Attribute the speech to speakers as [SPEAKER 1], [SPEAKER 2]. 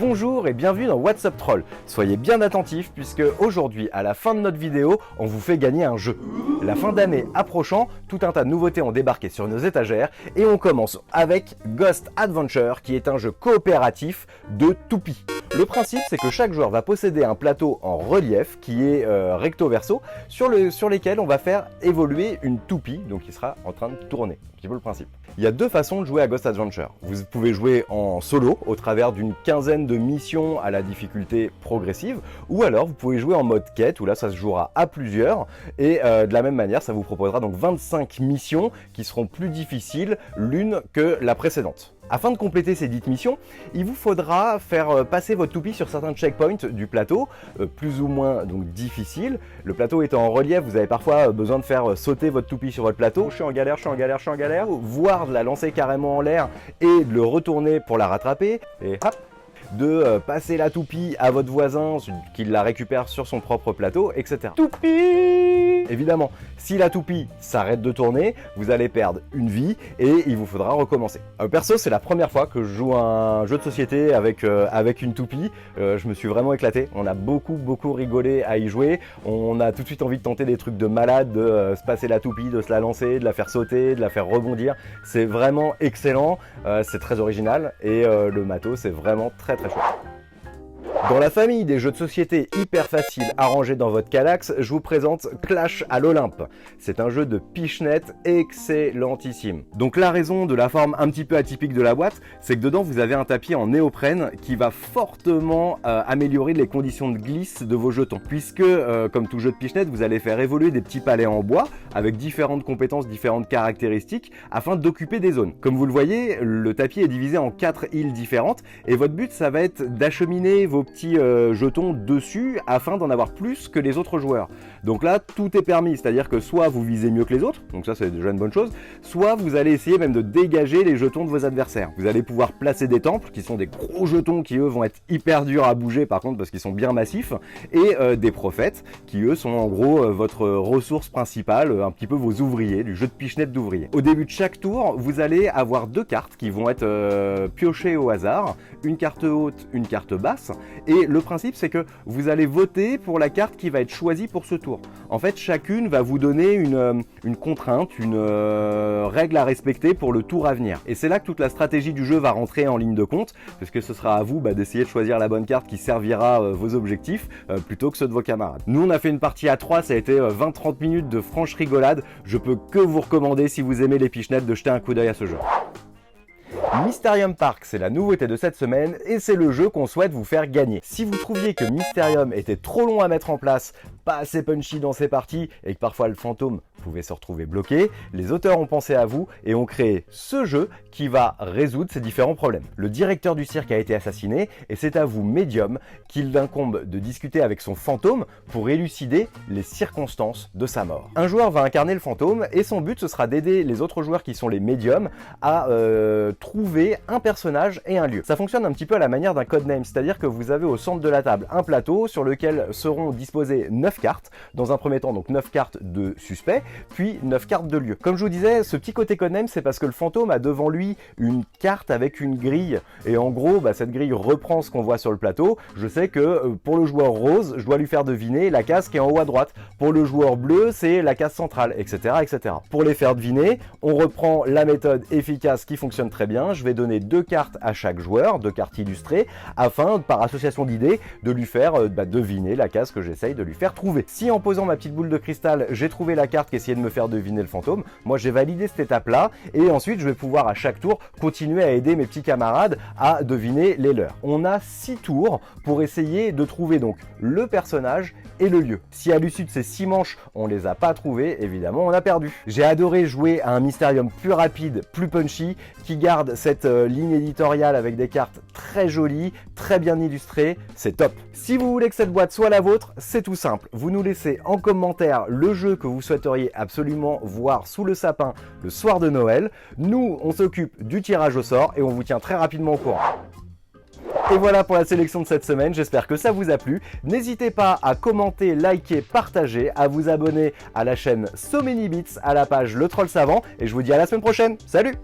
[SPEAKER 1] Bonjour et bienvenue dans What's Up Troll. Soyez bien attentifs puisque aujourd'hui, à la fin de notre vidéo, on vous fait gagner un jeu. La fin d'année approchant, tout un tas de nouveautés ont débarqué sur nos étagères et on commence avec Ghost Adventure qui est un jeu coopératif de toupie. Le principe, c'est que chaque joueur va posséder un plateau en relief qui est recto verso sur lesquels on va faire évoluer une toupie, donc qui sera en train de tourner. Un petit peu le principe. Il y a deux façons de jouer à Ghost Adventure. Vous pouvez jouer en solo au travers d'une quinzaine de missions à la difficulté progressive, ou alors vous pouvez jouer en mode quête où là ça se jouera à plusieurs et de la même manière ça vous proposera donc 25 missions qui seront plus difficiles l'une que la précédente. Afin de compléter ces dites missions, il vous faudra faire passer votre toupie sur certains checkpoints du plateau, plus ou moins donc difficiles. Le plateau étant en relief, vous avez parfois besoin de faire sauter votre toupie sur votre plateau. Je suis en galère, voire de la lancer carrément en l'air et de le retourner pour la rattraper. Et hop, de passer la toupie à votre voisin qui la récupère sur son propre plateau, etc. Toupie! Évidemment, si la toupie s'arrête de tourner, vous allez perdre une vie et il vous faudra recommencer. Perso, c'est la première fois que je joue à un jeu de société avec une toupie. Je me suis vraiment éclaté. On a beaucoup rigolé à y jouer. On a tout de suite envie de tenter des trucs de malade, de se passer la toupie, de se la lancer, de la faire sauter, de la faire rebondir. C'est vraiment excellent. C'est très original et le matos, c'est vraiment très chouette. Dans la famille des jeux de société hyper faciles à ranger dans votre Kallax, je vous présente Clash à l'Olympe. C'est un jeu de pichenette excellentissime. Donc la raison de la forme un petit peu atypique de la boîte, c'est que dedans vous avez un tapis en néoprène qui va fortement améliorer les conditions de glisse de vos jetons. Puisque, comme tout jeu de pichenette, vous allez faire évoluer des petits palets en bois avec différentes compétences, différentes caractéristiques afin d'occuper des zones. Comme vous le voyez, le tapis est divisé en 4 îles différentes et votre but ça va être d'acheminer vos petits jetons dessus afin d'en avoir plus que les autres joueurs. Donc là tout est permis, c'est-à-dire que soit vous visez mieux que les autres, donc ça c'est déjà une bonne chose, soit vous allez essayer même de dégager les jetons de vos adversaires. Vous allez pouvoir placer des temples qui sont des gros jetons qui eux vont être hyper durs à bouger par contre parce qu'ils sont bien massifs, et des prophètes qui eux sont en gros votre ressource principale, un petit peu vos ouvriers, du jeu de pichenette d'ouvriers. Au début de chaque tour, vous allez avoir deux cartes qui vont être piochées au hasard, une carte haute, une carte basse. Et le principe, c'est que vous allez voter pour la carte qui va être choisie pour ce tour. En fait, chacune va vous donner une contrainte, une règle à respecter pour le tour à venir. Et c'est là que toute la stratégie du jeu va rentrer en ligne de compte, puisque ce sera à vous d'essayer de choisir la bonne carte qui servira vos objectifs, plutôt que ceux de vos camarades. Nous, on a fait une partie à 3, ça a été 20-30 minutes de franche rigolade. Je peux que vous recommander, si vous aimez les pichenettes, de jeter un coup d'œil à ce jeu. Mysterium Park, c'est la nouveauté de cette semaine et c'est le jeu qu'on souhaite vous faire gagner. Si vous trouviez que Mysterium était trop long à mettre en place, pas assez punchy dans ses parties et que parfois le fantôme pouvait se retrouver bloqué, les auteurs ont pensé à vous et ont créé ce jeu qui va résoudre ces différents problèmes. Le directeur du cirque a été assassiné et c'est à vous, médium, qu'il incombe de discuter avec son fantôme pour élucider les circonstances de sa mort. Un joueur va incarner le fantôme et son but ce sera d'aider les autres joueurs qui sont les médiums à trouver un personnage et un lieu. Ça fonctionne un petit peu à la manière d'un codename, c'est-à-dire que vous avez au centre de la table un plateau sur lequel seront disposées 9 cartes, dans un premier temps donc 9 cartes de suspect, puis 9 cartes de lieu. Comme je vous disais, ce petit côté codename c'est parce que le fantôme a devant lui une carte avec une grille, et en gros cette grille reprend ce qu'on voit sur le plateau. Je sais que pour le joueur rose, je dois lui faire deviner la case qui est en haut à droite, pour le joueur bleu c'est la case centrale, etc. Pour les faire deviner, on reprend la méthode efficace qui fonctionne très bien. Je vais donner 2 cartes à chaque joueur, 2 cartes illustrées, afin, par association d'idées, de lui faire deviner la case que j'essaye de lui faire trouver. Si en posant ma petite boule de cristal, j'ai trouvé la carte qui essayait de me faire deviner le fantôme, moi j'ai validé cette étape-là, et ensuite je vais pouvoir à chaque tour continuer à aider mes petits camarades à deviner les leurs. On a 6 tours pour essayer de trouver donc le personnage et le lieu. Si à l'issue de ces 6 manches, on les a pas trouvés, évidemment on a perdu. J'ai adoré jouer à un Mysterium plus rapide, plus punchy, qui garde cette ligne éditoriale avec des cartes très jolies, très bien illustrées, c'est top. Si vous voulez que cette boîte soit la vôtre, c'est tout simple. Vous nous laissez en commentaire le jeu que vous souhaiteriez absolument voir sous le sapin le soir de Noël. Nous, on s'occupe du tirage au sort et on vous tient très rapidement au courant. Et voilà pour la sélection de cette semaine, j'espère que ça vous a plu. N'hésitez pas à commenter, liker, partager, à vous abonner à la chaîne So Many Bits, à la page Le Troll Savant, et je vous dis à la semaine prochaine. Salut!